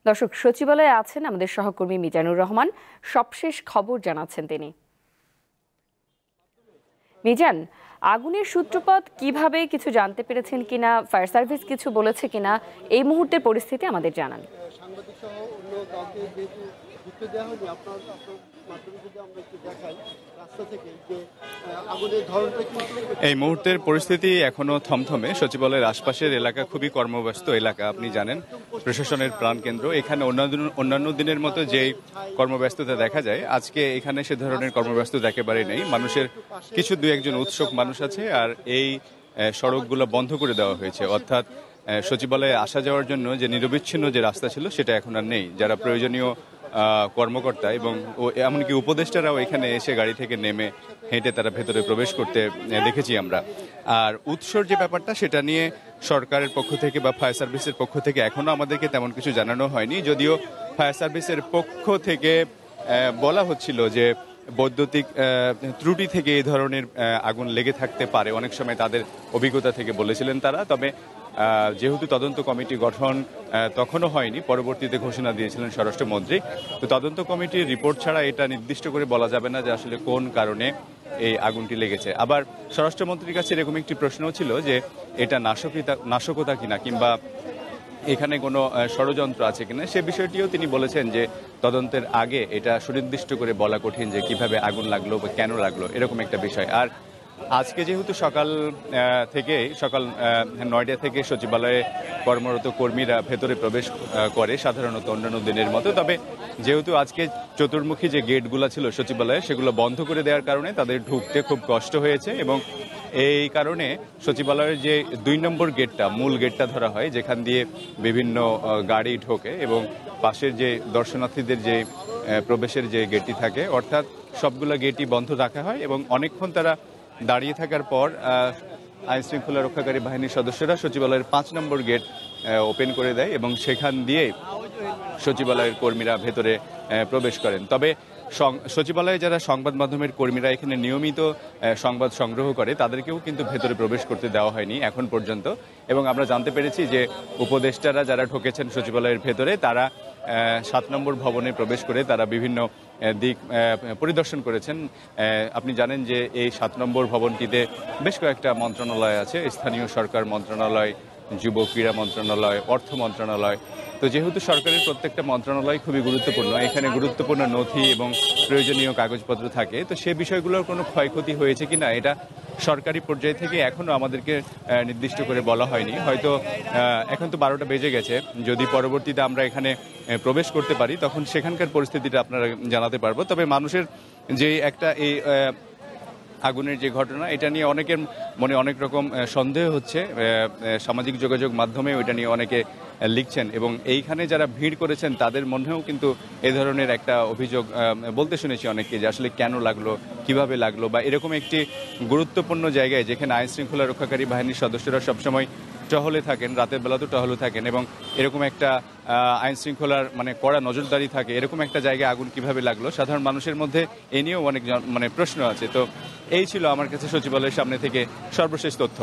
দর্শক, সচিবালয়ে আছেন আমাদের সহকর্মী মিজানুর রহমান। সবশেষ খবর জানাচ্ছেন তিনি। মিজান, আগুনের সূত্রপাত কিভাবে কিছু জানতে পেরেছেন কিনা, ফায়ার সার্ভিস কিছু বলেছে কিনা, এই মুহূর্তের পরিস্থিতি আমাদের জানান। সাংবাদিক সহ অন্য কাউকে যেহেতু যুক্ত দেওয়া হয়নি, আপনার মাধ্যমে যদি আমরা একটু দেখাই রাস্তা থেকে যে আগুনের ধরনটা কিন্তু এই মুহূর্তের পরিস্থিতি এখনো থমথমে। সচিবালয়ের আশপাশের এলাকা খুবই কর্মব্যস্ত এলাকা, আপনি জানেন, প্রশাসনের প্রাণকেন্দ্র। এখানে অন্যান্য দিনের মতো যেই কর্মব্যস্ততা দেখা যায়, আজকে এখানে সে ধরনের কর্মব্যস্ততা একেবারেই নেই। মানুষের কিছু দু একজন উৎসুক মানুষ আছে, আর এই সড়কগুলো বন্ধ করে দেওয়া হয়েছে। অর্থাৎ সচিবালয়ে আসা যাওয়ার জন্য যে নিরবিচ্ছিন্ন যে রাস্তা ছিল সেটা এখন আর নেই। যারা প্রয়োজনীয় কর্মকর্তা এবং এমনকি উপদেষ্টারাও এখানে এসে গাড়ি থেকে নেমে হেঁটে তারা ভেতরে প্রবেশ করতে দেখেছি আমরা। আর উৎসর যে ব্যাপারটা, সেটা নিয়ে সরকারের পক্ষ থেকে বা ফায়ার সার্ভিসের পক্ষ থেকে এখনো আমাদেরকে তেমন কিছু জানানো হয়নি। যদিও ফায়ার সার্ভিসের পক্ষ থেকে বলা হচ্ছিল যে বৈদ্যুতিক ত্রুটি থেকে এই ধরনের আগুন লেগে থাকতে পারে, অনেক সময় তাদের অভিজ্ঞতা থেকে বলেছিলেন তারা। তবে যেহেতু তদন্ত কমিটি গঠন তখনও হয়নি, পরবর্তীতে ঘোষণা দিয়েছিলেন স্বরাষ্ট্রমন্ত্রী, তো তদন্ত কমিটির রিপোর্ট ছাড়া এটা নির্দিষ্ট করে বলা যাবে না যে আসলে কোন কারণে এই আগুনটি লেগেছে। আবার স্বরাষ্ট্রমন্ত্রীর কাছে এরকম একটি প্রশ্নও ছিল যে এটা নাশকতা কিনা, কিংবা এখানে কোনো ষড়যন্ত্র আছে কিনা, সে বিষয়টিও তিনি বলেছেন যে তদন্তের আগে এটা সুনির্দিষ্ট করে বলা কঠিন যে কিভাবে আগুন লাগলো বা কেন লাগলো, এরকম একটা বিষয়। আর আজকে যেহেতু সকাল 9টা থেকে সচিবালয়ে কর্মরত কর্মীরা ভেতরে প্রবেশ করে সাধারণত অন্যান্য দিনের মতো, তবে যেহেতু আজকে চতুর্মুখী যে গেটগুলো ছিল সচিবালয়ে সেগুলো বন্ধ করে দেওয়ার কারণে তাদের ঢুকতে খুব কষ্ট হয়েছে। এবং এই কারণে সচিবালয়ের যে 2 নম্বর গেটটা, মূল গেটটা ধরা হয়, যেখান দিয়ে বিভিন্ন গাড়ি ঢোকে, এবং পাশের যে দর্শনার্থীদের যে প্রবেশের যে গেটটি থাকে, অর্থাৎ সবগুলো গেটই বন্ধ রাখা হয়। এবং অনেকক্ষণ তারা দাঁড়িয়ে থাকার পর আইন শৃঙ্খলা রক্ষাকারী বাহিনীর সদস্যরা সচিবালয়ের 5 নম্বর গেট ওপেন করে দেয় এবং সেখান দিয়ে সচিবালয়ের কর্মীরা ভেতরে প্রবেশ করেন। তবে সচিবালয়ে যারা সংবাদ মাধ্যমের কর্মীরা এখানে নিয়মিত সংবাদ সংগ্রহ করে, তাদেরকেও কিন্তু ভেতরে প্রবেশ করতে দেওয়া হয়নি এখন পর্যন্ত। এবং আমরা জানতে পেরেছি যে উপদেষ্টারা যারা ঢুকেছেন সচিবালয়ের ভেতরে, তারা 7 নম্বর ভবনে প্রবেশ করে তারা বিভিন্ন দিক পরিদর্শন করেছেন। আপনি জানেন যে এই 7 নম্বর ভবনটিতে বেশ কয়েকটা মন্ত্রণালয় আছে, স্থানীয় সরকার মন্ত্রণালয়, যুব ক্রীড়া মন্ত্রণালয়, অর্থ মন্ত্রণালয়। তো যেহেতু সরকারের প্রত্যেকটা মন্ত্রণালয় খুবই গুরুত্বপূর্ণ, এখানে গুরুত্বপূর্ণ নথি এবং প্রয়োজনীয় কাগজপত্র থাকে, তো সে বিষয়গুলোর কোনো ক্ষয়ক্ষতি হয়েছে কিনা এটা সরকারি পর্যায় থেকে এখনো আমাদেরকে নির্দিষ্ট করে বলা হয়নি। হয়তো এখন তো 12টা বেজে গেছে, যদি পরবর্তীতে আমরা এখানে প্রবেশ করতে পারি তখন সেখানকার পরিস্থিতিটা আপনারা জানাতে পারবো। তবে মানুষের যে একটা এই আগুনের যে ঘটনা, এটা নিয়ে অনেকের মনে অনেক রকম সন্দেহ হচ্ছে। সামাজিক যোগাযোগ মাধ্যমে ওইটা নিয়ে অনেকে লিখছেন, এবং এইখানে যারা ভিড় করেছেন তাদের মনেও কিন্তু এ ধরনের একটা অভিযোগ বলতে শুনেছি অনেককে, যে আসলে কেন লাগলো, কিভাবে লাগলো, বা এরকম একটি গুরুত্বপূর্ণ জায়গায় যেখানে আইন শৃঙ্খলা রক্ষাকারী বাহিনীর সদস্যরা সবসময় টহলে থাকেন, রাতের বেলা তো টহলে থাকেন, এবং এরকম একটা আইন শৃঙ্খলার কড়া নজরদারি থাকে, এরকম একটা জায়গায় আগুন কিভাবে লাগলো, সাধারণ মানুষের মধ্যে এ নিয়েও অনেক প্রশ্ন আছে। তো এই ছিল আমার কাছে সচিবালয়ের সামনে থেকে সর্বশেষ তথ্য।